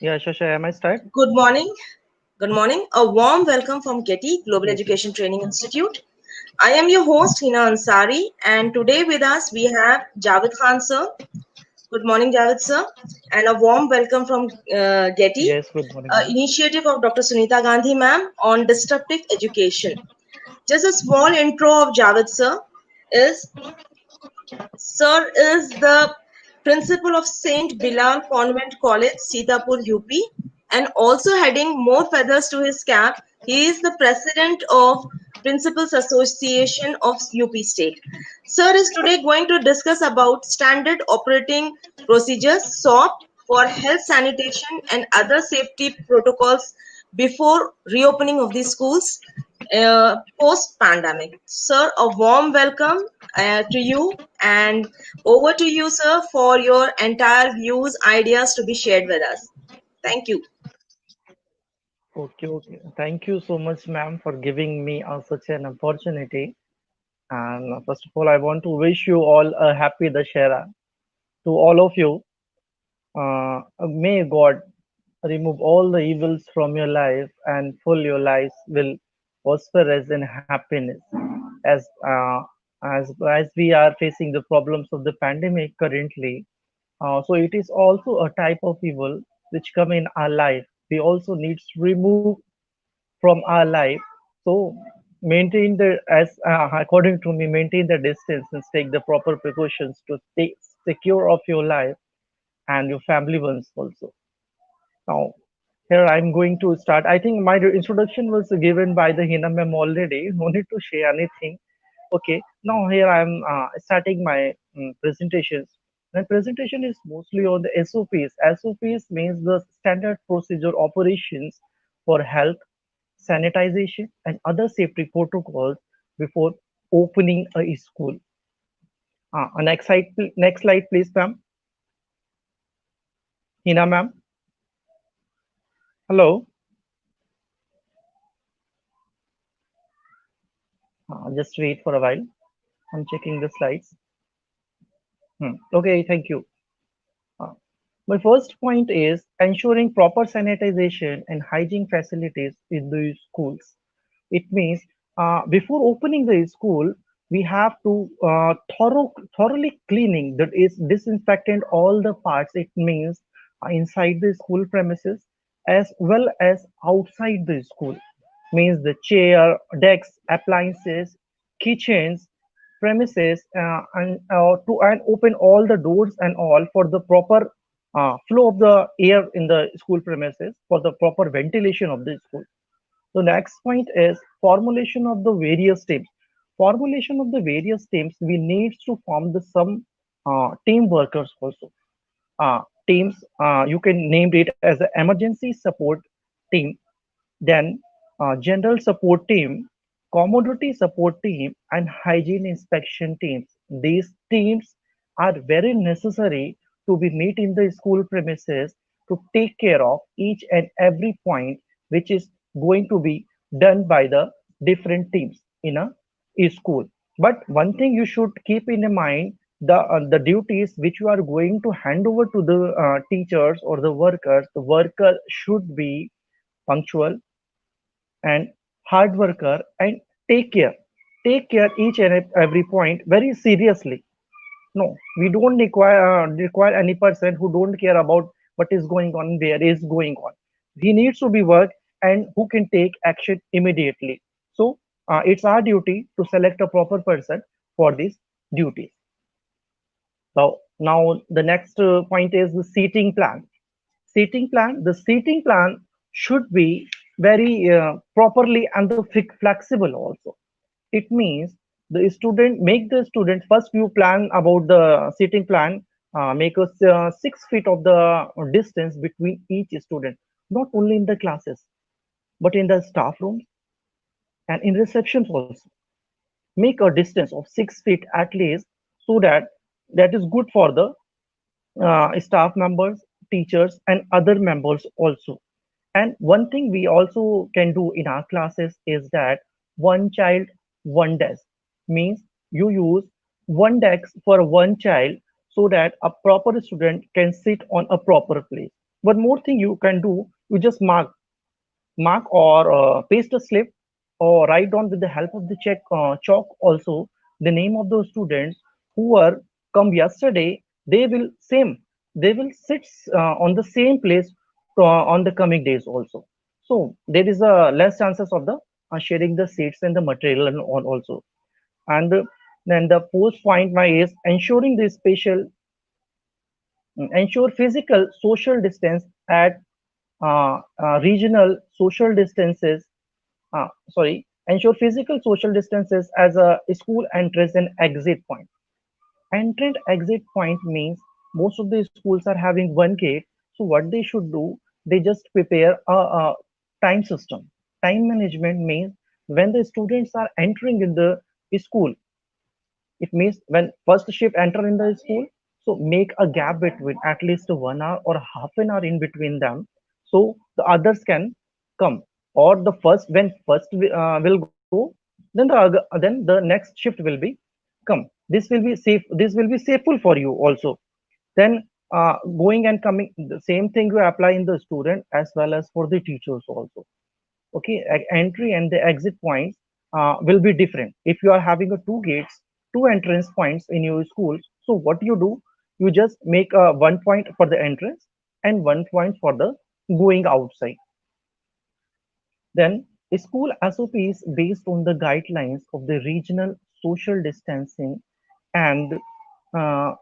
Yeah, Shasha, am I start? Good morning. Good morning. A warm welcome from GETI Global Yes, yes. Education Training Institute. I am your host Hina Ansari, and today with us we have Javed Khan sir. Good morning, Javed sir, and a warm welcome from GETI, Yes, good morning, ma'am. initiative of Dr. Sunita Gandhi ma'am on disruptive education. Just a small intro of Javed sir is Sir is the principal of Saint Bilal Convent College, Sitapur, UP, and also heading more feathers to his cap. He is the president of Principals Association of UP State. Sir is today going to discuss about standard operating procedures SOP for health sanitation and other safety protocols before reopening of the schools post pandemic. Sir, a warm welcome to you, and over to you, sir, for your entire views, ideas to be shared with us. Thank you. Okay, okay. Thank you so much, ma'am, for giving me such an opportunity. And first of all, I want to wish you all a happy Dashera. To all of you, may God remove all the evils from your life and fill your lives will prosperous in happiness. As as we are facing the problems of the pandemic currently, so it is also a type of evil which come in our life. We also needs to remove from our life. So maintain the as according to me, maintain the distance and take the proper precautions to stay secure of your life and your family ones also. Now here I'm going to start. I think my introduction was given by the Hina ma'am already. No need to share anything. Okay, now here I'm starting my presentations. My presentation is mostly on the SOPs. SOPs means the standard procedure operations for health, sanitization, and other safety protocols before opening a school. Next slide, please, ma'am. Hina, ma'am. Hello. Just wait for a while. I'm checking the slides. Okay, thank you. Uh, my first point is ensuring proper sanitization and hygiene facilities in the schools. It means before opening the school, we have to thoroughly cleaning, that is disinfectant all the parts. It means inside the school premises as well as outside the school. Means the chair, desks, appliances, kitchens, premises, and open all the doors and all for the proper flow of the air in the school premises for the proper ventilation of the school. The next point is formulation of the various teams. Formulation of the various teams, we need to form the some team workers also. Teams, you can name it as an emergency support team, then general support team, commodity support team, and hygiene inspection teams. These teams are very necessary to be meet in the school premises to take care of each and every point which is going to be done by the different teams in a school. But one thing you should keep in mind, the duties which you are going to hand over to the teachers or the worker should be punctual and hard worker and take care take care each and every point very seriously. No, we don't require any person who don't care about what is going on, where is going on. He needs to be work and who can take action immediately. So it's our duty to select a proper person for this duty. Now the next point is the seating plan should be very properly and the flexible also. It means the student make the student first you plan about the seating plan, make us 6 feet of the distance between each student, not only in the classes but in the staff rooms and in receptions also. Make a distance of 6 feet at least, so that that is good for the staff members, teachers, and other members also. And one thing we also can do in our classes is that one child, one desk means you use one desk for one child so that a proper student can sit on a proper place. One more thing you can do, you just mark or paste a slip or write down with the help of the chalk also the name of those students who were come yesterday. They will sit on the same place on the coming days also. So there is a less chances of the sharing the seats and the material and all also. And then the fourth point my is ensuring the spatial ensure physical social distance at regional social distances ensure physical social distances as a school entrance and exit point. Entry and exit point means most of the schools are having one gate. So what they should do, they just prepare a time system. Time management means when the students are entering in the school, it means when first shift enter in the school, so make a gap between at least 1 hour or half an hour in between them, so the others can come. Or the first when first will go, then then the next shift will be come. This will be safe. This will be safeful for you also. Then going and coming, the same thing you apply in the student as well as for the teachers also. Okay, entry and the exit points will be different. If you are having a two gates, two entrance points in your school, so what you do, you just make one point for the entrance and one point for the going outside. Then school SOPs based on the guidelines of the regional social distancing and uh,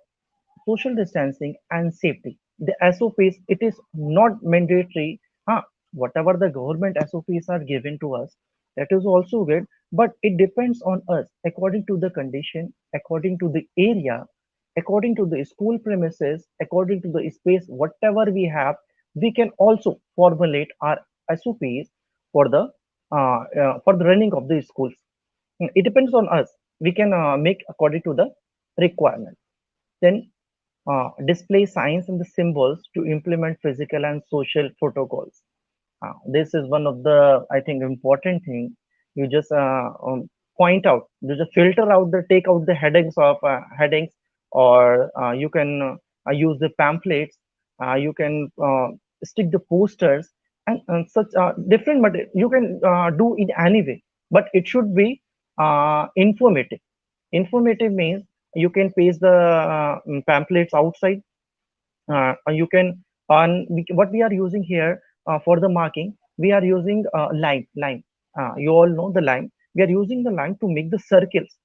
safety. The SOPs, it is not mandatory. Whatever the government SOPs are given to us, that is also good, but it depends on us according to the condition, according to the area, according to the school premises, according to the space, whatever we have, we can also formulate our SOPs for the running of the schools. It depends on us. We can make according to the requirement. Then display signs and the symbols to implement physical and social protocols. This is one of the, I think, important thing. You just point out, you just filter out take out the headings, or you can use the pamphlets. You can stick the posters and such different material. You can do it anyway, but it should be informative. Informative means you can paste the pamphlets outside. You can what we are using here for the marking, we are using line. You all know the line. We are using the line to make the circles,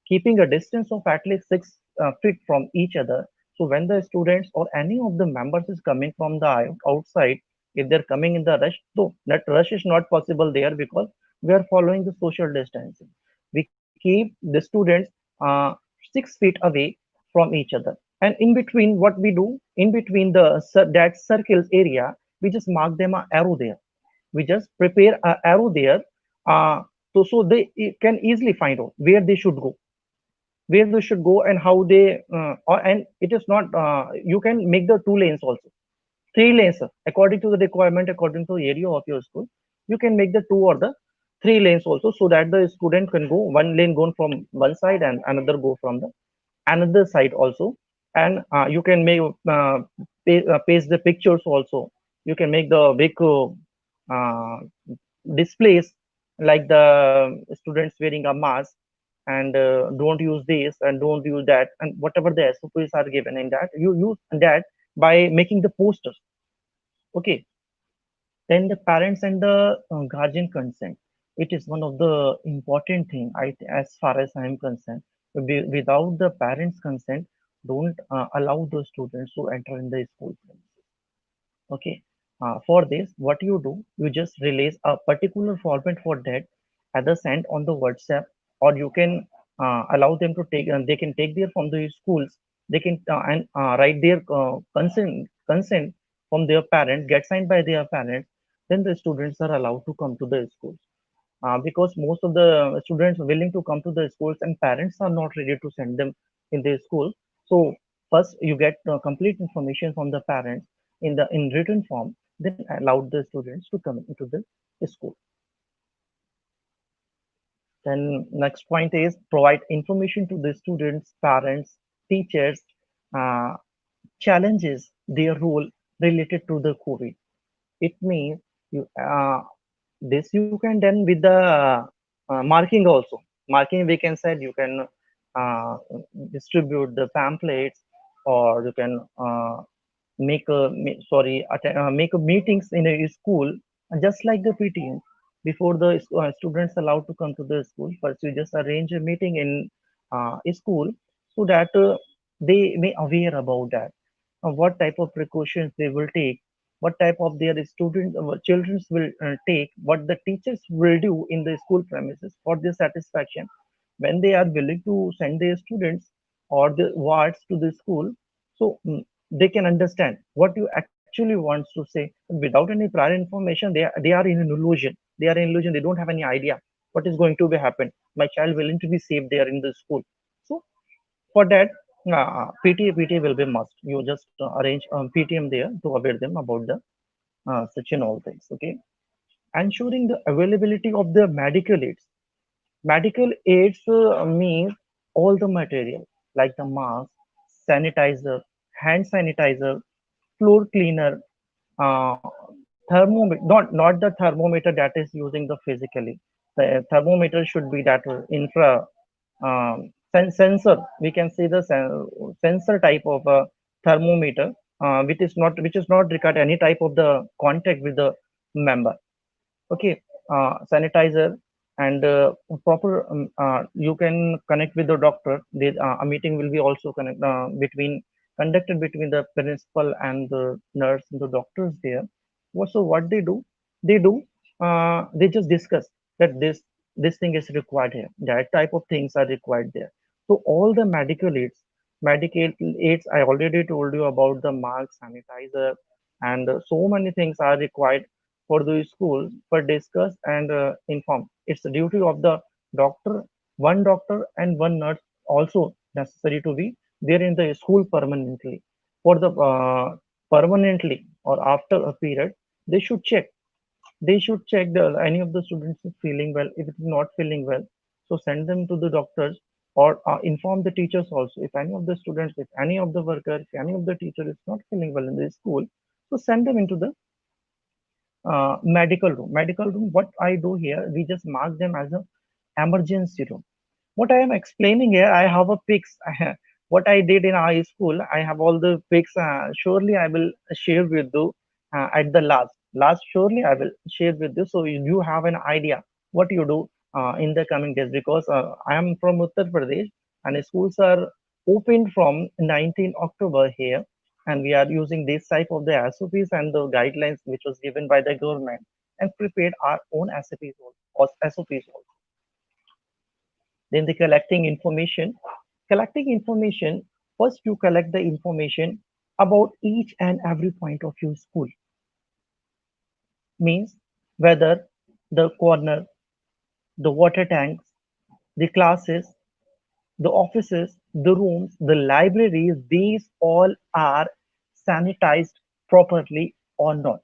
keeping a distance of at least 6 feet from each other. So when the students or any of the members is coming from the outside, if they're coming in the rush, so that rush is not possible there because we are following the social distancing. We keep the students uh, 6 feet away from each other. And in between, what we do, in between that circles area, we just mark them a arrow there. We just prepare a arrow there, so they can easily find out where they should go and how they and it is not you can make the 2 lanes also, 3 lanes, according to the requirement, according to the area of your school. You can make the 2 or the 3 lanes also, so that the student can go one lane go from one side and another go from the another side also. And you can make paste the pictures also. You can make the big uh, displays, like the students wearing a mask, and don't use this and don't use that, and whatever the SOPs are given in that, you use that by making the posters. Okay. Then the parents and the guardian consent. It is one of the important thing, as far as I am concerned. Without the parents consent, don't allow the students to enter in the school premises. Okay. For this, what you do, you just release a particular format for that, either send on the WhatsApp, or you can allow them to take, they can take their from the schools, they can and write their consent from their parents, get signed by their parents, then the students are allowed to come to the schools. Because most of the students are willing to come to the schools and parents are not ready to send them in their school. So first you get complete information from the parents in written form, then allow the students to come into the school. Then next point is provide information to the students, parents, teachers, uh, challenges their role related to the COVID. It means you this you can done with the marking also. Marking we can say you can uh, distribute the pamphlets, or you can make a meetings in a school, just like the PTM. Before the students allowed to come to the school, first you just arrange a meeting in a school, so that they may aware about that, what type of precautions they will take, what type of their students children will take, what the teachers will do in the school premises for their satisfaction, when they are willing to send their students or the wards to the school. So they can understand what you actually wants to say. Without any prior information, they are in an illusion. They are in illusion. They don't have any idea what is going to be happen. My child willing to be safe there in the school. So for that, PTA will be must. You just arrange PTM there to aware them about the such and all things. Okay, ensuring the availability of the medical aids. Medical aids means all the material like the mask, sanitizer, hand sanitizer, floor cleaner, uh, thermometer. Not the thermometer that is using the physically. The thermometer should be that infra sensor. We can say the sensor type of a thermometer, which is not required any type of the contact with the member. Okay, sanitizer, and proper you can connect with the doctor. A meeting will be also conducted between the principal and the nurse and the doctors there. So what they just discuss that this thing is required here, that type of things are required there. So all the medical aids I already told you about, the mask, sanitizer, and so many things are required for the school for discuss and inform. It's the duty of the doctor, one doctor and one nurse also necessary to be there in the school permanently. For the permanently or after a period, they should check. They should check the any of the students is feeling well. If it's not feeling well, so send them to the doctors, or inform the teachers also. If any of the students, if any of the worker, if any of the teacher is not feeling well in the school, so send them into the medical room. Medical room, what I do here, we just mark them as a emergency room. What I am explaining here, I have a pics. What I did in high school, I have all the pics. Surely I will share with you at the last surely I will share with you, so you have an idea what you do in the coming days, because I am from Uttar Pradesh, and schools are opened from 19 October here, and we are using this type of the SOPs and the guidelines which was given by the government, and prepared our own SOPs also. Then the collecting information. First you collect the information about each and every point of your school, means whether the corner, the water tanks, the classes, the offices, the rooms, the libraries, these all are sanitized properly or not.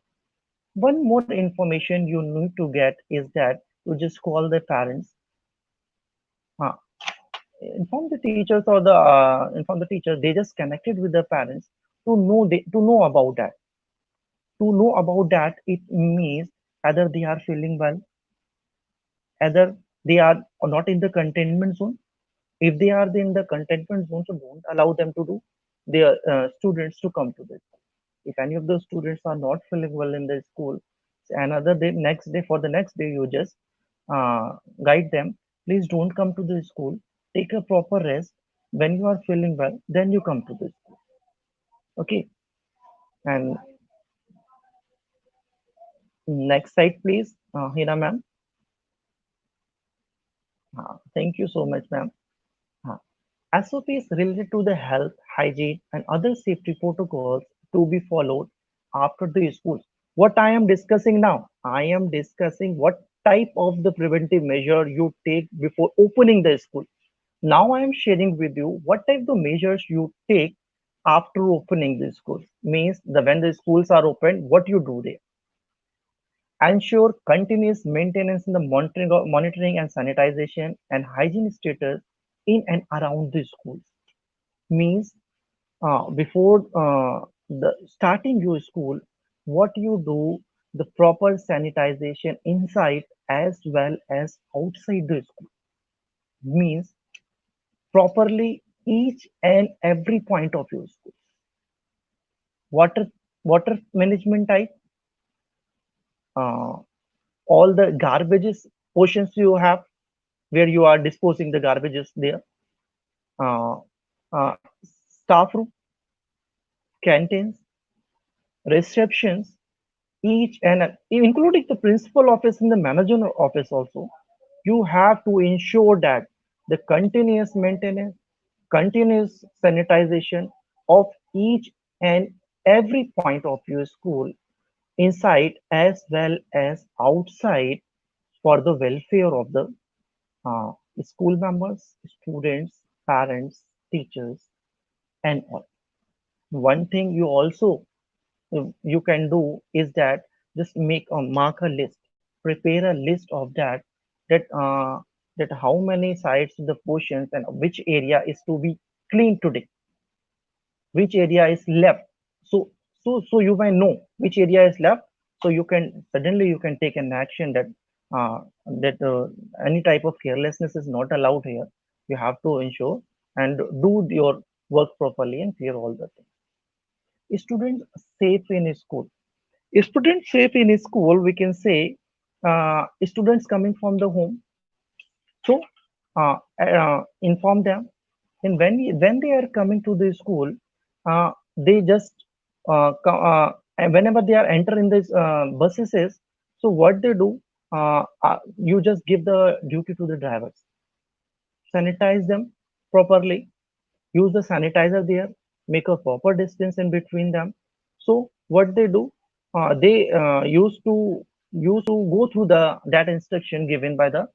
One more information you need to get is that you just call the parents, uh, inform the teachers. They just connected with the parents to know about that. To know about that, it means either they are feeling well, either they are not in the containment zone. If they are in the containment zone, so don't allow them to do their students to come to this. If any of those students are not feeling well in the school, another day, next day, for the next day, you just guide them. Please don't come to the school. Take a proper rest. When you are feeling well, then you come to the school. Okay. And next slide, please, Hina ma'am. Thank you so much, ma'am. Uh, SOPs related to the health, hygiene, and other safety protocols to be followed after the school. What I am discussing now, I am discussing what type of the preventive measure you take before opening the school. Now I am sharing with you what type of measures you take after opening the school. Means the when the schools are open, what you do there. Ensure continuous maintenance in the monitoring and sanitization and hygiene status in and around the schools. Means before the starting your school, what you do, the proper sanitization inside as well as outside the school means properly each and every point of your school. Water water management type, uh, all the garbages portions you have where you are disposing the garbages there, uh, staff room, canteens, receptions, each and including the principal office and the manager office also, you have to ensure that the continuous maintenance, continuous sanitization of each and every point of your school inside as well as outside for the welfare of the uh, school members, students, parents, teachers, and all. One thing you also you can do is that just make a mark a list, prepare a list of that that how many sites the portions and which area is to be cleaned today, which area is left. So you may know which area is left, so you can suddenly you can take an action that uh, that any type of carelessness is not allowed here. You have to ensure and do your work properly and clear all the things. Students safe in school. Students safe in school, we can say students coming from the home. So inform them. And when they are coming to the school, they just and whenever they are entering this buses, so what they do, you just give the duty to the drivers, sanitize them properly, use the sanitizer there, make a proper distance in between them. So what they do, they used to go through the that instruction given by the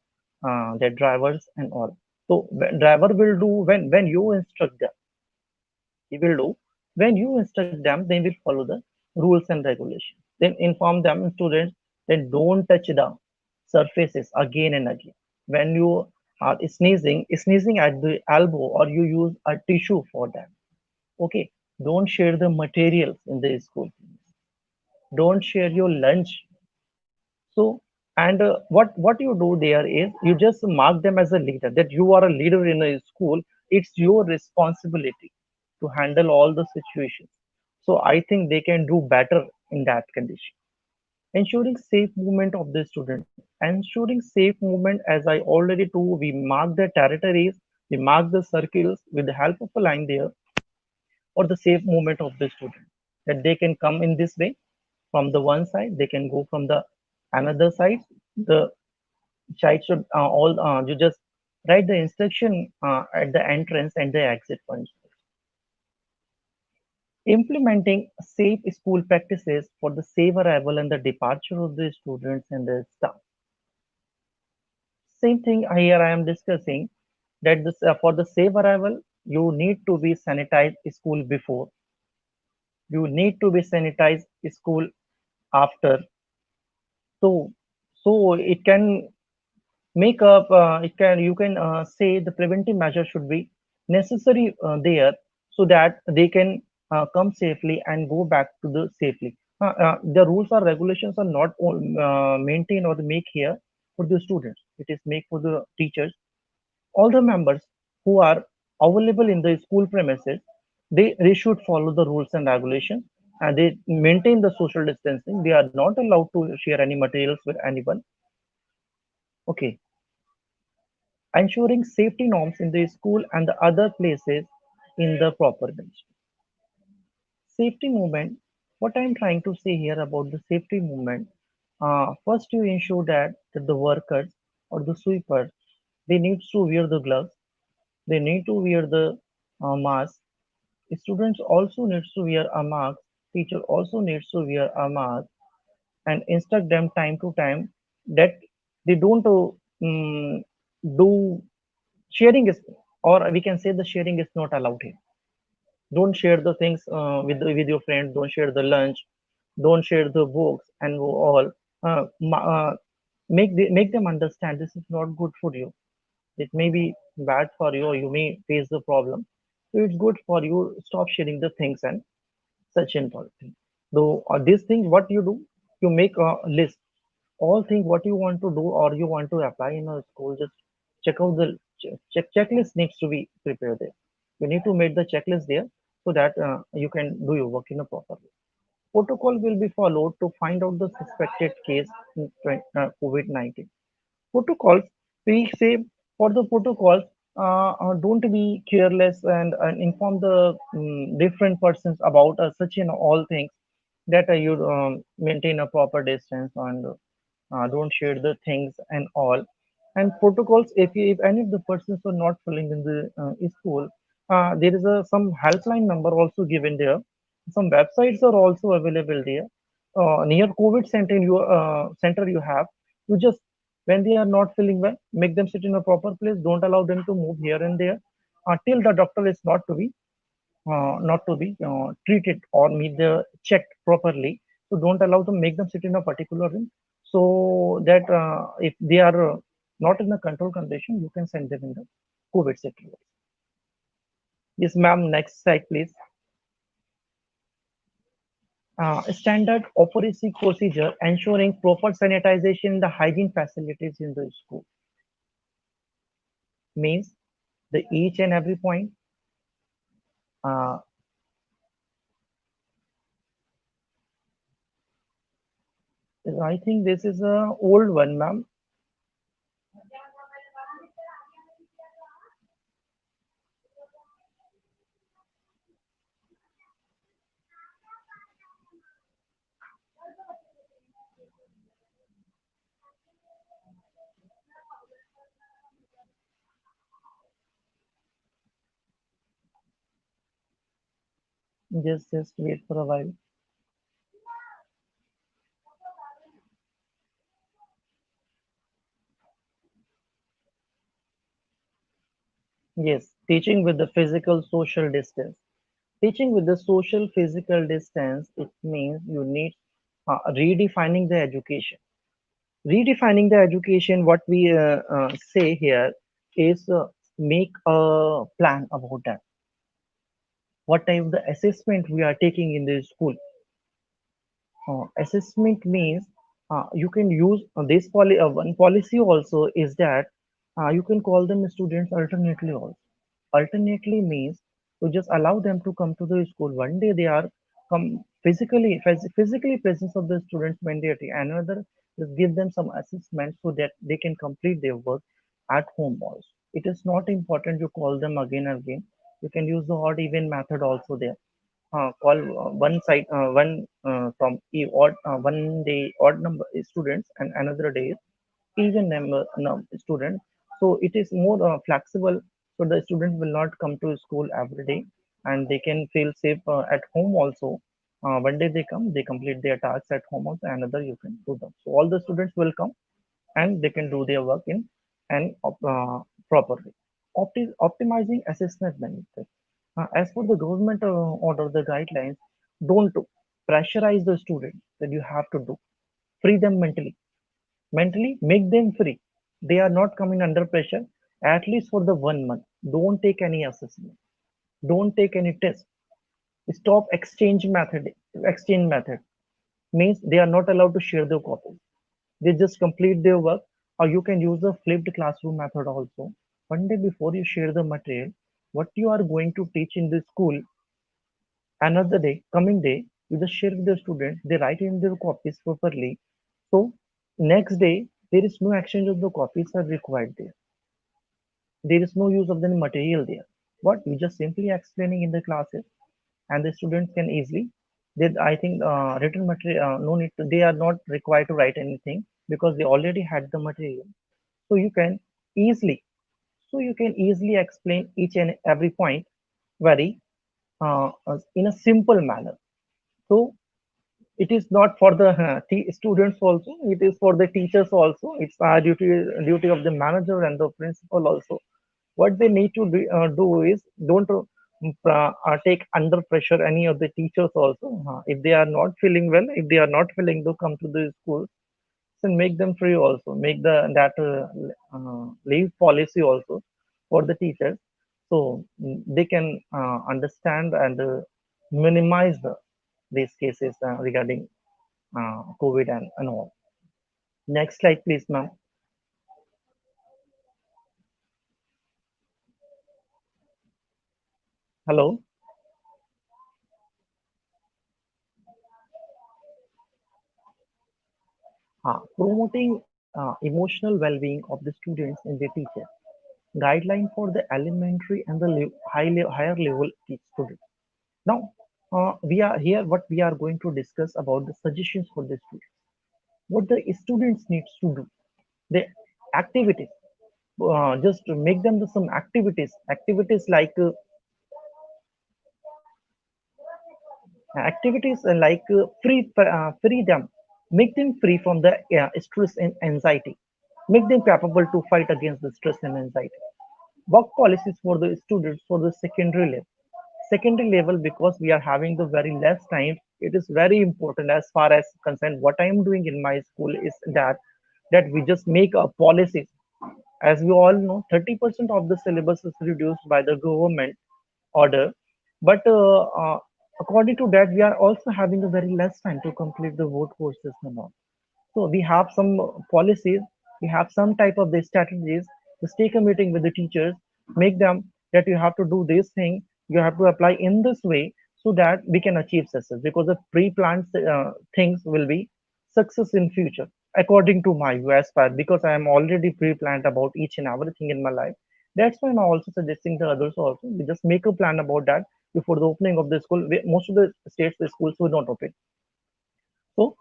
drivers and all. So driver will do when you instruct them, he will do when you instruct them, they will follow the rules and regulations. Then inform them students, then don't touch the surfaces again and again. When you are sneezing at the elbow, or you use a tissue for that. Okay, don't share the materials in the school. Don't share your lunch. So, and what you do there is you just mark them as a leader, that you are a leader in a school. It's your responsibility to handle all the situations. So I think they can do better in that condition. Ensuring safe movement of the student. Ensuring safe movement, as I already do, we mark the territories, we mark the circles with the help of a line there, or the safe movement of the student, that they can come in this way from the one side, they can go from the another side. The child should all you just write the instruction at the entrance and the exit points. Implementing safe school practices for the safe arrival and the departure of the students and the staff. Same thing here I am discussing, that this for the safe arrival you need to be sanitized school before, you need to be sanitized school after. So so it can make up it can you can say the preventive measure should be necessary there, so that they can come safely and go back to the safely. The rules or regulations are not maintained or make here for the students, it is make for the teachers. All the members who are available in the school premises, they should follow the rules and regulations, and they maintain the social distancing. They are not allowed to share any materials with anyone. Okay, ensuring safety norms in the school and the other places in the proper bench. Safety movement. What I am trying to say here about the safety movement. First, you ensure that the workers or the sweepers, they need to wear the gloves. They need to wear the mask. Students also needs to wear a mask. Teacher also needs to wear a mask, and instruct them time to time that they don't do sharing is, or we can say the sharing is not allowed here. Don't share the things with your friends, don't share the lunch, don't share the books and all. Make them understand this is not good for you, it may be bad for you, or you may face the problem. So it's good for you, stop sharing the things and such important thing. Though these things, what you do, you make a list. All things what you want to do or you want to apply in a school, just check out the checklist needs to be prepared there. You need to make the checklist there so that you can do your work in a proper way. Protocol will be followed to find out the suspected case in COVID-19. Protocols, we say for the protocols, don't be careless and inform the different persons about such in all things that you maintain a proper distance and don't share the things and all. And protocols, if any of the persons are not filling in the school, there is a some helpline number also given there. Some websites are also available there. Near COVID center you have, you just when they are not feeling well, make them sit in a proper place. Don't allow them to move here and there until the doctor is not to be treated or meet the checked properly. So don't allow them, make them sit in a particular room so that if they are not in a control condition, you can send them in the COVID sector. Yes, ma'am. Next slide, please. Standard operating procedure ensuring proper sanitization in the hygiene facilities in the school means the each and every point. Uh, I think this is a old one, ma'am. Just wait for a while. Yes, teaching with the physical social distance. Teaching with the social physical distance, it means you need redefining the education. Redefining the education, what we say here is make a plan about that. What type of the assessment we are taking in the school. Assessment means you can use one policy also is that you can call them students alternately also. Alternately means to just allow them to come to the school. One day they are come physically presence of the students when they are another just give them some assessment so that they can complete their work at home also. It is not important you call them again and again. You can use the odd even method also there. Call one side one from odd one day odd number students and another day even number students. So it is more flexible, so the students will not come to school every day and they can feel safe at home also. One day they come, they complete their tasks at home also, another you can do them. So all the students will come and they can do their work in an proper way. Optimizing assessment method. As for the government order, the guidelines, don't pressurize the students that you have to do. Free them mentally. Mentally, make them free. They are not coming under pressure, at least for the 1 month. Don't take any assessment. Don't take any test. Stop exchange method. Exchange method means they are not allowed to share their copies. They just complete their work, or you can use the flipped classroom method also. One day before you share the material, what you are going to teach in the school, another day, coming day, you just share with the students, they write in their copies properly. So next day, there is no exchange of the copies are required there. There is no use of the material there. What you just simply explaining in the classes, and the students can easily. They, I think, written material. No need to. They are not required to write anything because they already had the material. So you can easily. So you can easily explain each and every point very in a simple manner. So it is not for the students also, it is for the teachers also. It's our duty of the manager and the principal also. What they need to do is don't take under pressure any of the teachers also. If they are not feeling well, if they are not feeling to come to the school, then make them free also, make the that leave policy also for the teachers, so they can understand and minimize the these cases regarding COVID and all. Next slide, please, ma'am. Hello. Promoting emotional well-being of the students and their teachers. Guideline for the elementary and the higher level students. Now, we are here. What we are going to discuss about the suggestions for the students. What the students needs to do. The activities. Just to make them some activities. Activities like free them, make them free from the stress and anxiety, make them capable to fight against the stress and anxiety. Work policies for the students for the secondary level, because we are having the very less time. It is very important as far as concerned. What I am doing in my school is that we just make a policies. As we all know, 30% of the syllabus is reduced by the government order, but according to that, we are also having a very less time to complete the work courses and all. So we have some policies, we have some type of the strategies. Just take a meeting with the teachers, make them that you have to do this thing, you have to apply in this way, so that we can achieve success. Because the pre-planned things will be success in future, according to my view. As far because I am already pre-planned about each and everything in my life, that's why I'm also suggesting the others also. We just make a plan about that before the opening of the school. Most of the states, the schools will not open. So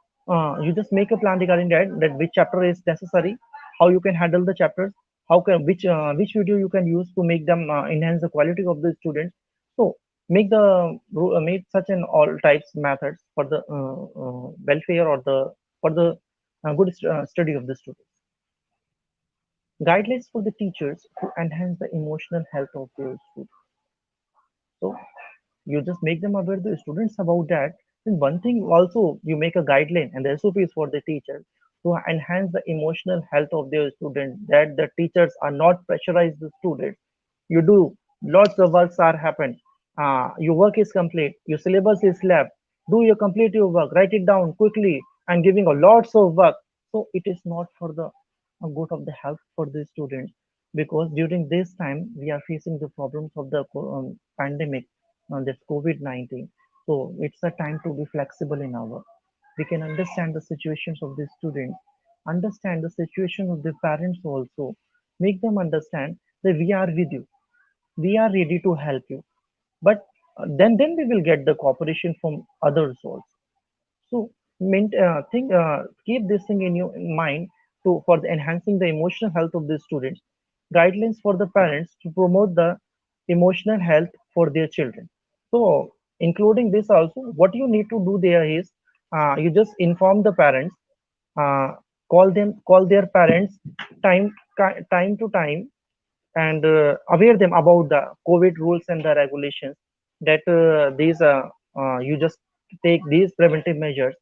you just make a plan regarding that which chapter is necessary, how you can handle the chapters, how can which video you can use to make them enhance the quality of the students. So make such an all types methods for the welfare or the for the good study of the students. Guidelines for the teachers to enhance the emotional health of their students. So you just make them aware the students about that. Then one thing also, you make a guideline and the SOPs for the teachers to enhance the emotional health of their students, that the teachers are not pressurize the students. You do lots of works are happen. Your work is complete, your syllabus is left, do you complete your work, write it down quickly, and giving a lots of work. So it is not for the good of the health for the students, because during this time we are facing the problems of the pandemic, this COVID-19. So it's a time to be flexible in our. We can understand the situations of the students, understand the situation of the parents also, make them understand that we are with you, we are ready to help you. But then we will get the cooperation from others also. So keep this thing in your mind to for the enhancing the emotional health of the students. Guidelines for the parents to promote the emotional health for their children. So including this also, what you need to do there is you just inform the parents, uh, call their parents time to time, and aware them about the COVID rules and the regulations, that these you just take these preventive measures.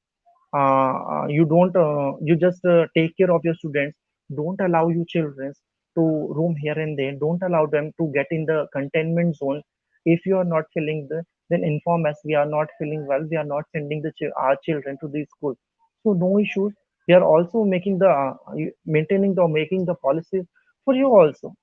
You don't you just take care of your students. Don't allow your children to roam here and there. Don't allow them to get in the containment zone. If you are not feeling then inform us. We are not feeling well, we are not sending our children to the school. So no issues. We are also making the maintaining the making the policies for you also.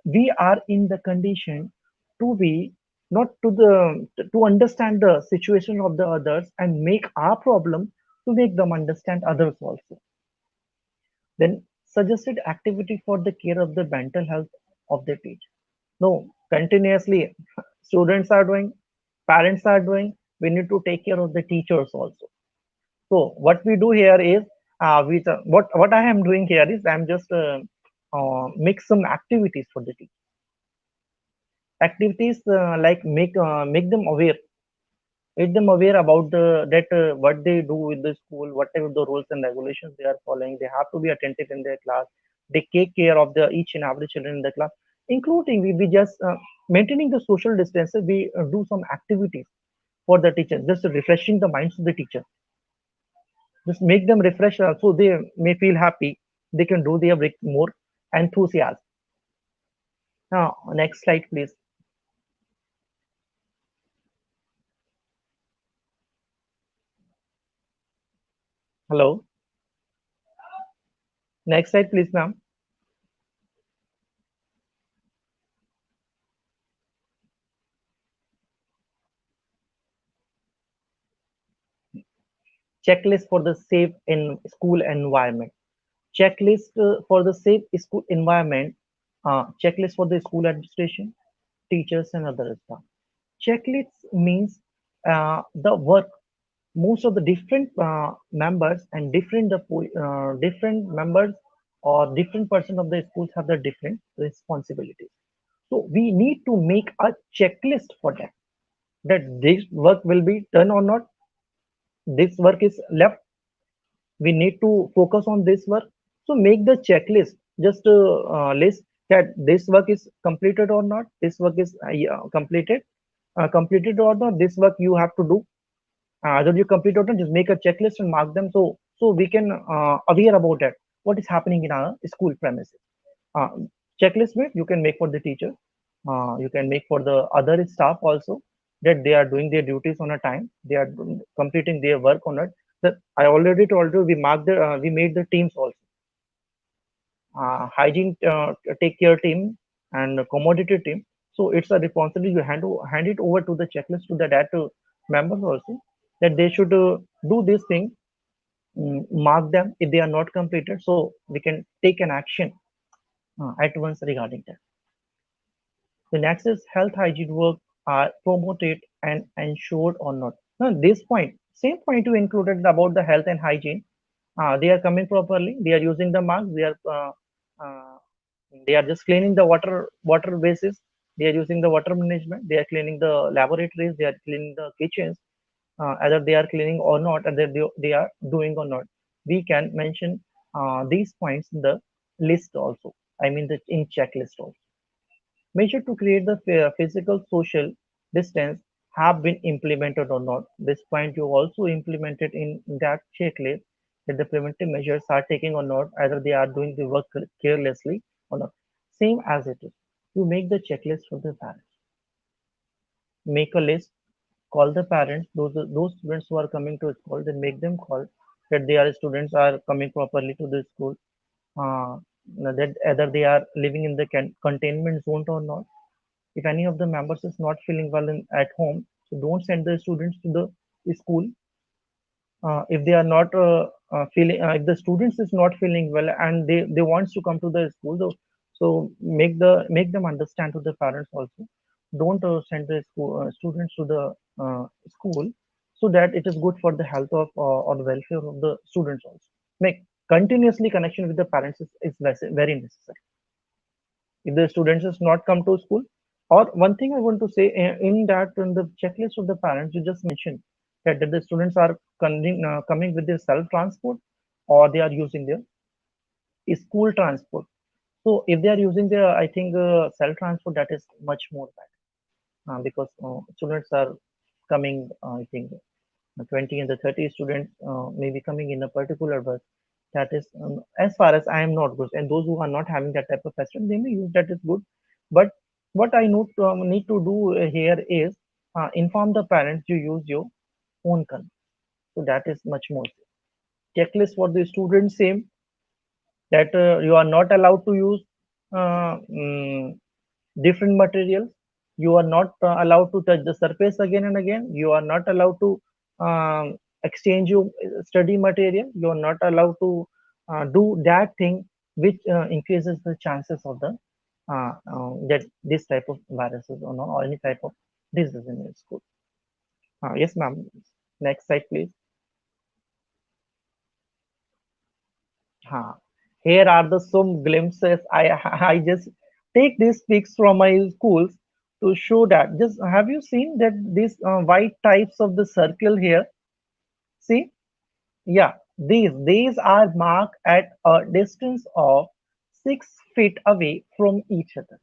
We are in the condition to be not to understand the situation of the others and make our problem to make them understand others also. Then suggested activity for the care of the mental health of the teacher. No, continuously students are doing, parents are doing. We need to take care of the teachers also. So what we do here is what I am doing here is I'm just make some activities for the teacher. Activities like make them aware, make them aware about the that what they do with the school, whatever the rules and regulations they are following. They have to be attentive in their class. They take care of the each and every children in the class, including we just maintaining the social distances. We do some activities for the teacher, just refreshing the minds of the teacher. Just make them refresh, so they may feel happy. They can do their work more enthusiasm. Now next slide, please. Hello. Next slide, please, ma'am. Checklist for the safe in school environment. Checklist for the safe school environment. Checklist for the school administration, teachers, and other staff. Checklists means the work. Most of the different members and different members or different person of the schools have the different responsibilities. So we need to make a checklist for that. That this work will be done or not. This work is left, we need to focus on this work. So make the checklist, just list that this work is completed or not, this work is yeah, completed or not, this work you have to do, either you complete or not, just make a checklist and mark them, so we can aware about that what is happening in our school premises. uh, Checklist way you can make for the teacher, you can make for the other staff also, that they are doing their duties on a time, they are completing their work on it. That I already told you, we marked the we made the teams also, hygiene take care team and commodity team. So it's a responsibility you hand it over to the checklist to the that members also, that they should do this thing, mark them if they are not completed, so we can take an action at once regarding that. The next is health hygiene work are promoted and ensured or not. Now, this point, same point you included about the health and hygiene. They are coming properly. They are using the masks. Uh, they are just cleaning the water bases. They are using the water management. They are cleaning the laboratories. They are cleaning the kitchens. Either they are cleaning or not, and they are doing or not. We can mention these points in the list also. I mean, the in checklist also. Measure to create the physical social distance have been implemented or not. This point you also implemented in that checklist, that the preventive measures are taking or not, either they are doing the work carelessly or not. Same as it is. You make the checklist for the parents. Make a list, call the parents, those students who are coming to school, then make them call that their students are coming properly to the school, uh, that either they are living in the containment zone or not. If any of the members is not feeling well at home, so don't send the students to the school. If they are not feeling, if the students is not feeling well and they wants to come to the school, so make them understand to the parents also. Don't send the students to the school, so that it is good for the health of or the welfare of the students also. Make continuously connection with the parents is very necessary if the students has not come to school. Or one thing I want to say, in that in the checklist of the parents you just mentioned, that the students are coming with their self transport, or they are using their school transport. So if they are using their, I think, self transport, that is much more bad, because students are coming, I think, 20 and the 30 students may be coming in a particular bus. That is, as far as I am not good, and those who are not having that type of facility, they may use, that is good. But what I need to do here is inform the parents you use your own car. So that is much more safe. Checklist for the students same, that you are not allowed to use uh, mm, different materials. You are not allowed to touch the surface again and again. You are not allowed to exchange your study material. You are not allowed to do that thing which increases the chances of the that this type of viruses or, no, or any type of disease in your school. Yes, ma'am. Next slide, please. Here are the some glimpses. I just take these pics from my schools to show that. Just have you seen that these white types of the circle here? See, yeah, these are marked at a distance of 6 feet away from each other.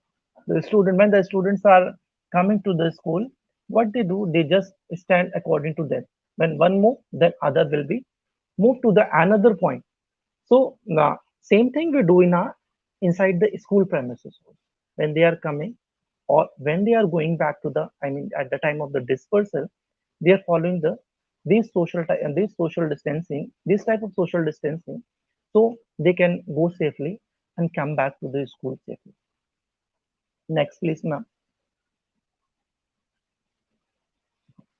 The student, when the students are coming to the school, what they do, they just stand according to them. When one move, then other will be moved to the another point. So now, same thing we do in our inside the school premises when they are coming or when they are going back to the, I mean, at the time of the dispersal, they are following the this social distancing, this type of social distancing, so they can go safely and come back to the school safely. Next, please, ma'am.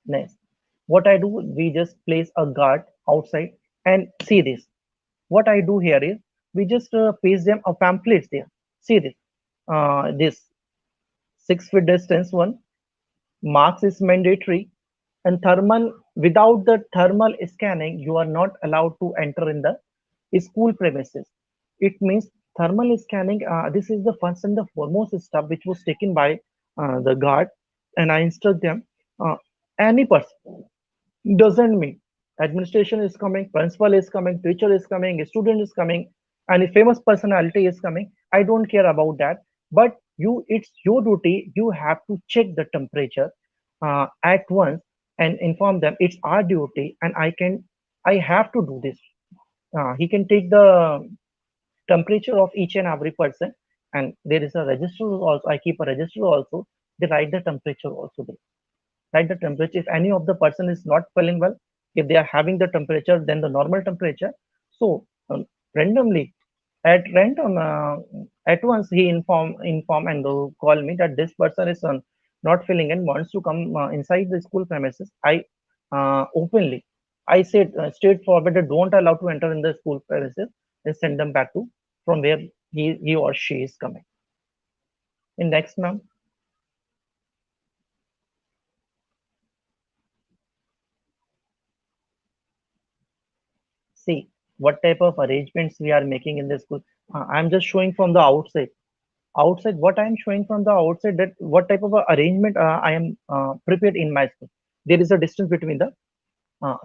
Next, what I do, we just place a guard outside and see this. What I do here is we just paste them a pamphlets there. See this, this 6 feet distance one, marks is mandatory, and thermal, without the thermal scanning, you are not allowed to enter in the school premises. It means thermal scanning. This is the first and the foremost step which was taken by the guard, and I instruct them. Any person doesn't mean administration is coming, principal is coming, teacher is coming, student is coming, and a famous personality is coming. I don't care about that. But you, it's your duty. You have to check the temperature at once and inform them. It's our duty, and I have to do this. He can take the temperature of each and every person, and there is a register also. I keep a register also. They write the temperature also there. Write the temperature. If any of the person is not feeling well, if they are having the temperature, then the normal temperature. So randomly, at random, at once he inform and call me that this person is not feeling and wants to come inside the school premises. I openly, I said straightforward that don't allow to enter in the school premises and send them back to from where he or she is coming. In next, ma'am. See what type of arrangements we are making in the school. I'm just showing from the outside. Outside, what I am showing from the outside, that what type of a arrangement I am prepared in my school. There is a distance between the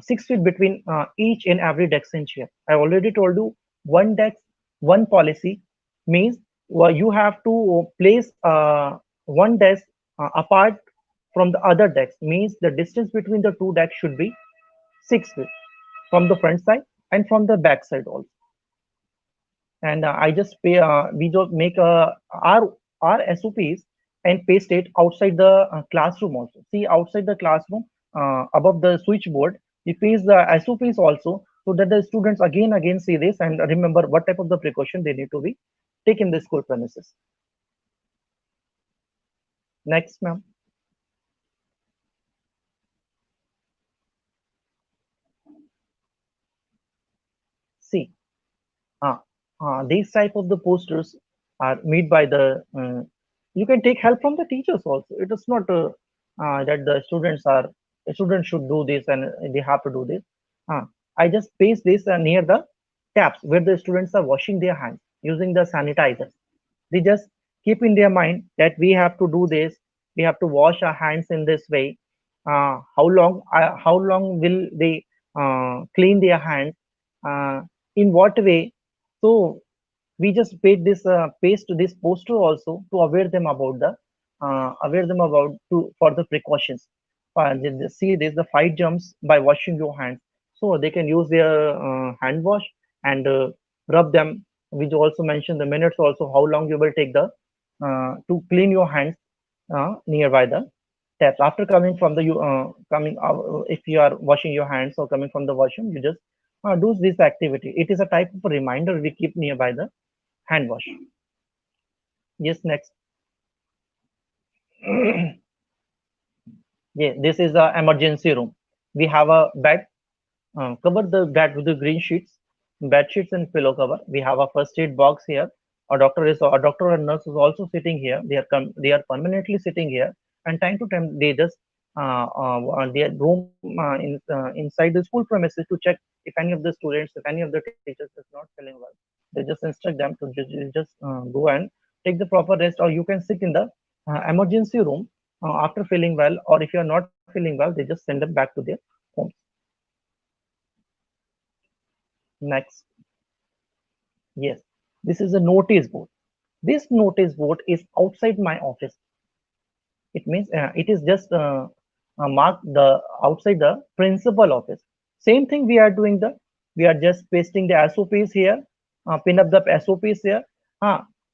6 feet between each and every desk and chair. I already told you one desk, one policy means you have to place one desk apart from the other desk. Means the distance between the two desks should be 6 feet from the front side and from the back side also. And I just pay, we just make our SOPs and paste it outside the classroom also. See outside the classroom, above the switchboard, we paste the SOPs also, so that the students again see this and remember what type of the precaution they need to be take in the school premises. Next, ma'am. See, uh, these type of the posters are made by the. You can take help from the teachers also. It is not that the students should do this and they have to do this. Uh, I just paste this near the taps where the students are washing their hands using the sanitizers. They just keep in their mind that we have to do this. We have to wash our hands in this way. How long will they clean their hands? Uh, in what way? So we just paste this poster also to aware them about to for the precautions. See this the 5 jumps by washing your hands, so they can use their hand wash and rub them. We also mentioned the minutes also, how long you will take the to clean your hands nearby the taps after coming from the you coming out. If you are washing your hands or coming from the washroom, you just do this activity. It is a type of a reminder we keep nearby the hand wash. Yes, next. Yeah, this is the emergency room. We have a bed. Cover the bed with the green sheets, bed sheets and pillow cover. We have a first aid box here. A doctor and nurse is also sitting here. They are permanently sitting here, and time to time they just their room inside the school premises to check if any of the students, if any of the teachers is not feeling well. They just instruct them to just go and take the proper rest, or you can sit in the emergency room after feeling well, or if you are not feeling well, they just send them back to their homes. Next, yes, this is a notice board. This notice board is outside my office. It means it is just marked the outside the principal office. Same thing we are doing the, we are just pasting the SOPs here, pin up the SOPs here.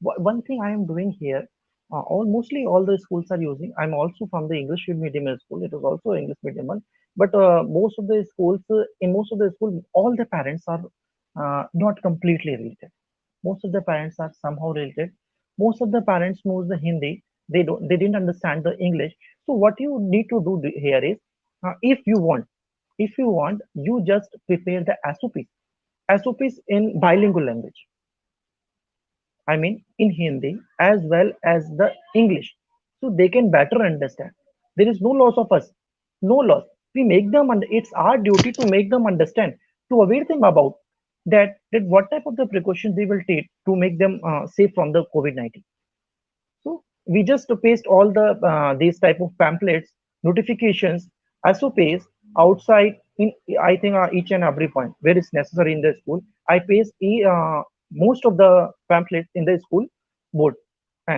One thing I am doing here, all mostly all the schools are using. I'm also from the English medium school. It is also English medium one. But most of the schools, in most of the schools, all the parents are not completely related. Most of the parents are somehow related. Most of the parents knows the Hindi. They didn't understand the English. So what you need to do here is, if you want, you just prepare the SOPs in bilingual language. I mean, in Hindi as well as the English, so they can better understand. There is no loss of us, no loss. We make them, and it's our duty to make them understand, to aware them about that what type of the precautions they will take to make them safe from the COVID-19. So we just paste all the these type of pamphlets, notifications, SOPs outside in, I think, each and every point where it's necessary in the school. I paste most of the pamphlets in the school board.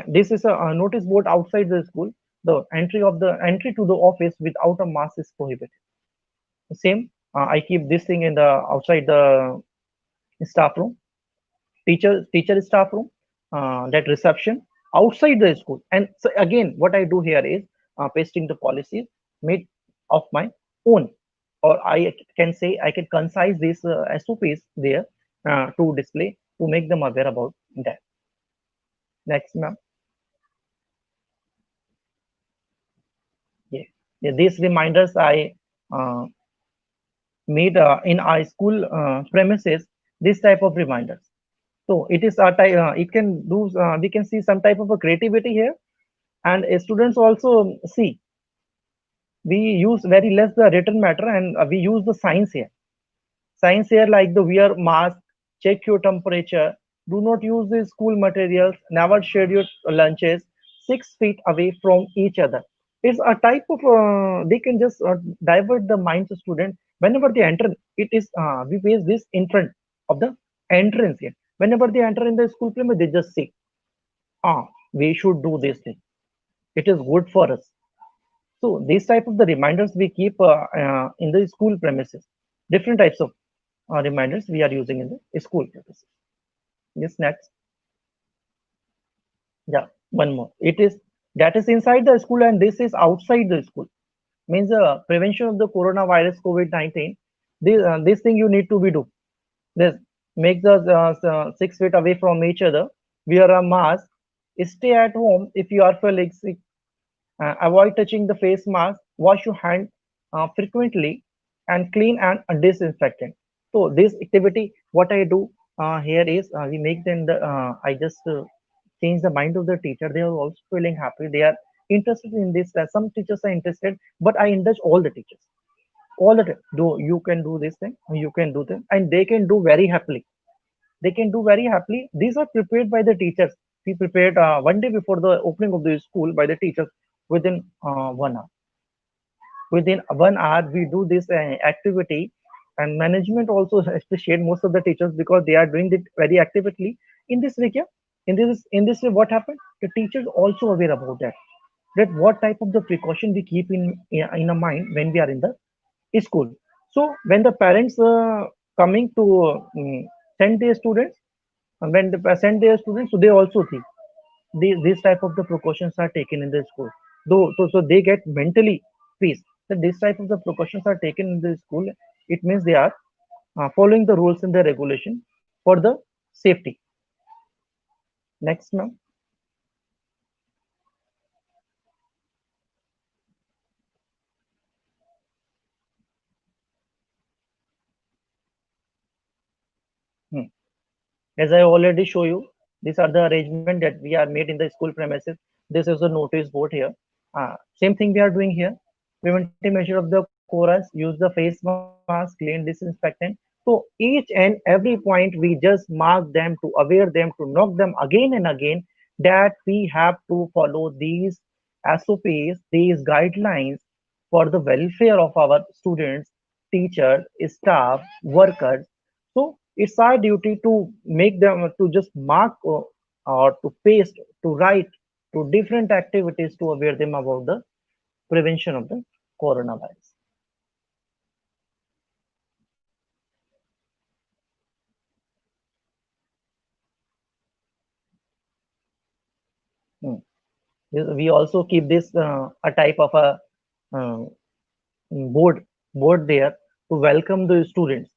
This is a notice board outside the school. The entry to the office without a mask is prohibited. Same, I keep this thing in the outside the staff room, teacher staff room, that reception outside the school. And so again, what I do here is pasting the policies made of my own, or I can say I can concise these SOPs there to display, to make them aware about that. Next, ma'am. Yeah. Yeah, these reminders I uh, made in our school premises. This type of reminders. So it is a type. It can do. We can see some type of a creativity here, and students also see. We use very less the written matter, and we use the science here. Science here, like the wear mask, check your temperature, do not use the school materials, never share your lunches 6 feet away from each other. It's a type of they can just divert the minds of students whenever they enter. It is we face this in front of the entrance here. Whenever they enter in the school premises, they just say, we should do this thing. It is good for us. So these type of the reminders we keep in the school premises. Different types of reminders we are using in the school premises. Yes, next. Yeah, one more. It is that is inside the school and this is outside the school. Means prevention of the coronavirus COVID-19. This thing you need to be do. This make the 6 feet away from each other. Wear a mask. Stay at home if you are feeling sick. Avoid touching the face mask. Wash your hand frequently and clean and disinfectant. So this activity, what I do here is we make them the I just change the mind of the teacher. They are also feeling happy. They are interested in this. Some teachers are interested, but I indulge all the teachers. All the time. Do you can do this thing, you can do them, and they can do very happily. They can do very happily. These are prepared by the teachers. We prepared one day before the opening of the school by the teachers within 1 hour. Within 1 hour, we do this activity, and management also appreciate most of the teachers because they are doing it very actively. In this way, yeah, in this way, what happened? The teachers also aware about that. That what type of the precaution we keep in a mind when we are in the school. So when the parents coming to send their students, when they send their students, so they also think these type of the precautions are taken in the school. Though so they get mentally peace that this type of the precautions are taken in the school. It means they are following the rules and the regulation for the safety. Next, ma'am. Hmm. As I already show you, these are the arrangement that we are made in the school premises. This is a notice board here. Same thing we are doing here. Preventive measure of the chorus, use the face mask, clean disinfectant. So each and every point we just mark them to aware them, to knock them again and again that we have to follow these SOPs, these guidelines for the welfare of our students, teachers, staff, workers. So it's our duty to make them to just mark or to paste, to write, to different activities to aware them about the prevention of the coronavirus. Hmm. We also keep this a type of a uh, board board there to welcome the students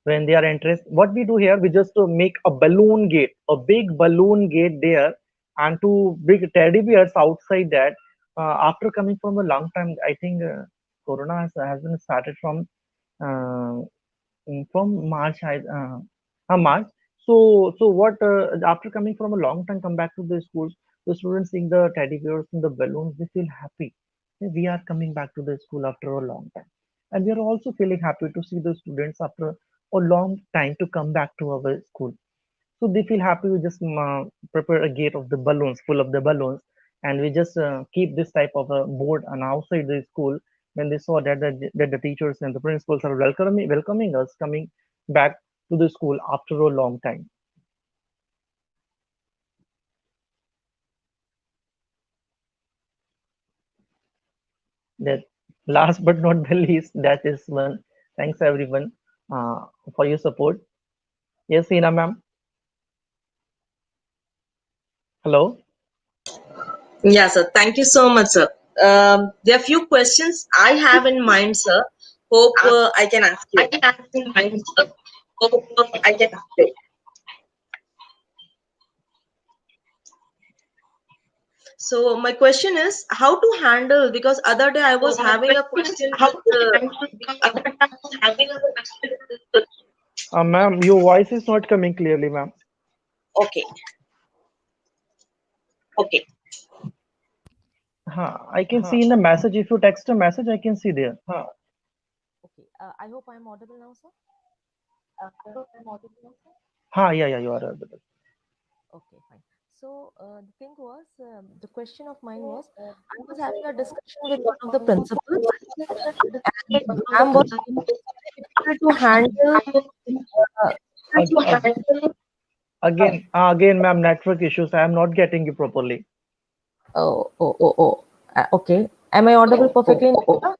when they are interested. What we do here, we just make a balloon gate, a big balloon gate there, and to bring teddy bears outside that. After coming from a long time, I think Corona has been started uh, from March. March. So what? After coming from a long time, come back to the schools. The students seeing the teddy bears and the balloons, they feel happy. We are coming back to the school after a long time, and we are also feeling happy to see the students after a long time to come back to our school. So they feel happy. We just prepare a gate of the balloons, full of the balloons, and we just keep this type of a board on outside the school. When they saw that the teachers and the principals are welcoming us coming back to the school after a long time. That last but not the least, that is one. Thanks everyone for your support. Yes, Ina ma'am. Hello. Yeah, sir. Thank you so much, sir. There are few questions I have in mind, sir. Hope I can ask you. So my question is how to handle, because other day I was having a question with Ma'am, your voice is not coming clearly, ma'am. okay. I can see in the message. If you text a message, I can see there. Okay. I hope I'm audible now, sir. Yeah, you are audible. Okay, fine. So the thing was, the question of mine was, I was having a discussion with one of the principals, and the ma'am was difficult to handle. Uh, Ag- ag- again, ma'am, network issues. I am not getting you properly. oh. Okay. Am I audible perfectly now?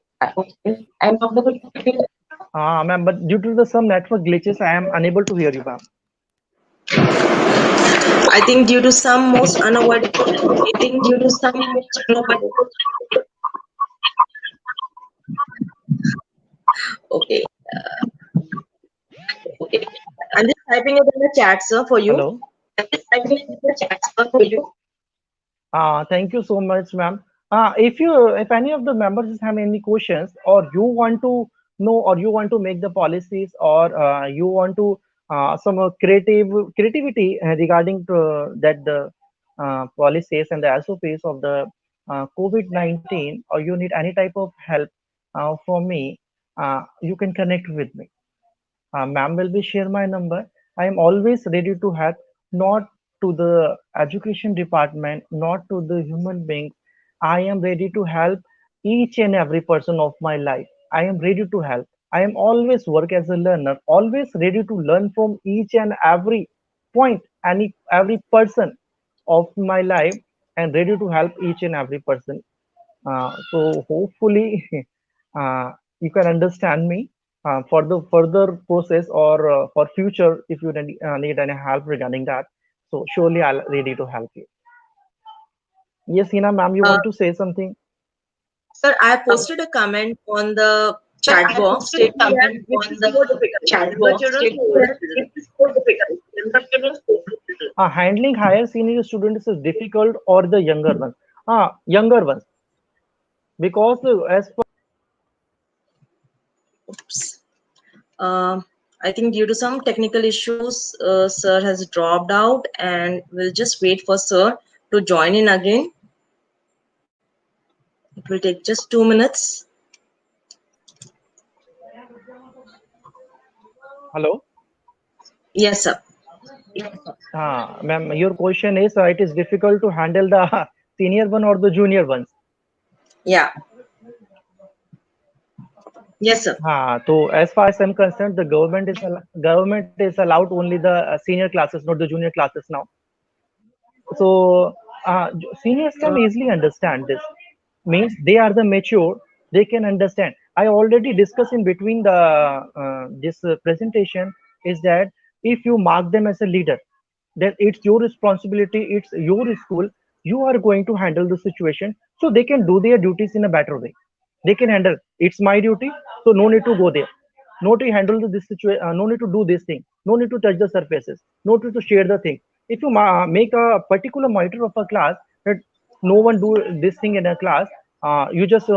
Ma'am, but due to the some network glitches, I am unable to hear you, ma'am. I think due to some most unavoidable. Okay. I'm just typing it in the chat, sir, for you. Hello. Thank you so much, ma'am. If any of the members have any questions, or you want to know, or you want to make the policies, or you want to some creativity regarding to that the policies and the SOPs of the COVID-19, or you need any type of help from me, you can connect with me. Ma'am will be share my number. I am always ready to help, not to the education department, not to the human beings. I am ready to help each and every person of my life. I am ready to help. I am always work as a learner, always ready to learn from each and every point, every person of my life, and ready to help each and every person. So hopefully uh, you can understand me for the further process, or for future if you need any help regarding that. So surely I'll ready to help you. Yes, Hina ma'am, you Uh, want to say something? Sir, I posted a comment on the chat box stating that it is so difficult. Younger children or older children. Handling higher senior students is difficult, or the younger ones? Younger ones, because as per Oops. I think due to some technical issues, sir has dropped out, and we'll just wait for sir to join in again. It will take just 2 minutes. hello. Yes, sir. Ma'am, your question is it is difficult to handle the senior one or the junior ones? Yeah. Yes, sir. So as far as I'm concerned, the government is allowed only the senior classes, not the junior classes now. So seniors can easily understand this. Means they are the mature, they can understand. I already discussed in between the this presentation is that if you mark them as a leader, then it's your responsibility, it's your school. You are going to handle the situation, so they can do their duties in a better way. They can handle. It's my duty, so no need to go there. No need to handle this situation. No need to do this thing. No need to touch the surfaces. No need to share the thing. If you make a particular monitor of a class that no one do this thing in a class, you just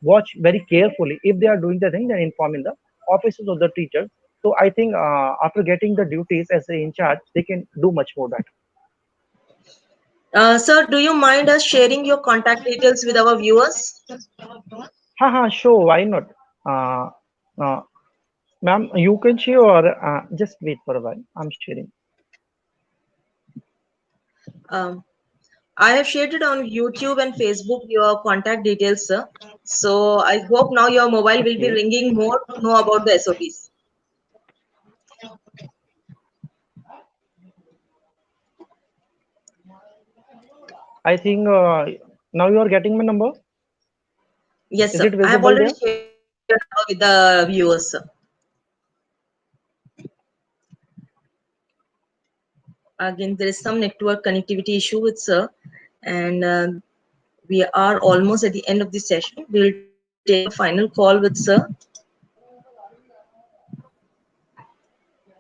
watch very carefully. If they are doing the thing, then inform in the offices of the teacher. So I think after getting the duties as a in charge, they can do much more better. Sir, do you mind us sharing your contact details with our viewers? Sure, why not? Uh, uh, Ma'am, you can share or just wait for a while. I'm sharing. Um, I have shared it on YouTube and Facebook, your contact details, sir. So I hope now your mobile will be Okay. ringing more to know about the SOPs. I think now you are getting my number. Yes, Is sir. it I have visible already there? shared your number with the viewers, sir. Again, there is some network connectivity issue with sir, and we are almost at the end of the session. We will take a final call with sir.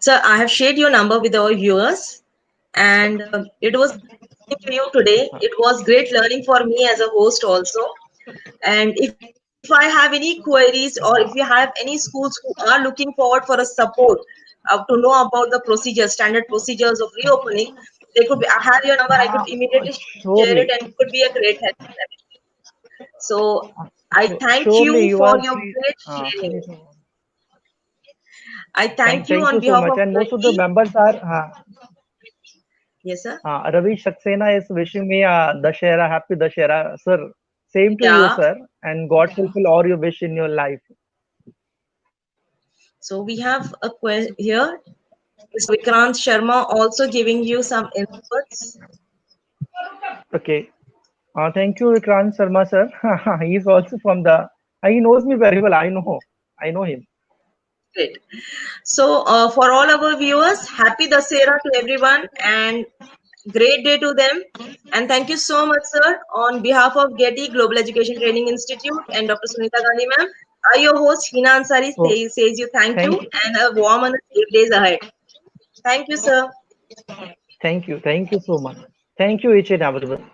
Sir, I have shared your number with our viewers, and it was great talking to you today. It was great learning for me as a host also. And if I have any queries, or if you have any schools who are looking forward for a support to know about the procedures, standard procedures of reopening, they could be, I have your number. I could immediately share it, and it Surely, could be a great help for them. So I thank you surely you for are your free. great sharing. Free to, I thank you thank on you so behalf much. of And most of the 20. members are Yes, sir. Ravi Saxena is wishing me Dashera, happy Dashera, sir. Same to you, Yeah. sir. And God fulfill all your wish in your life. So we have a question here. Mr. Vikrant Sharma also giving you some inputs. Okay. Thank you, Vikrant Sharma, sir. He's also from the. He knows me very well. I know. I know him. Great. So for all our viewers, happy Dasera to everyone and great day to them. And thank you so much, sir, on behalf of GETI Global Education Training Institute and Dr. Sunita Gandhi, ma'am. I, your host, Hina Ansari, Oh, says you thank you thank you. and a warm and safe days ahead. Thank you, sir. Thank you. Thank you so much. Thank you, each and everyone.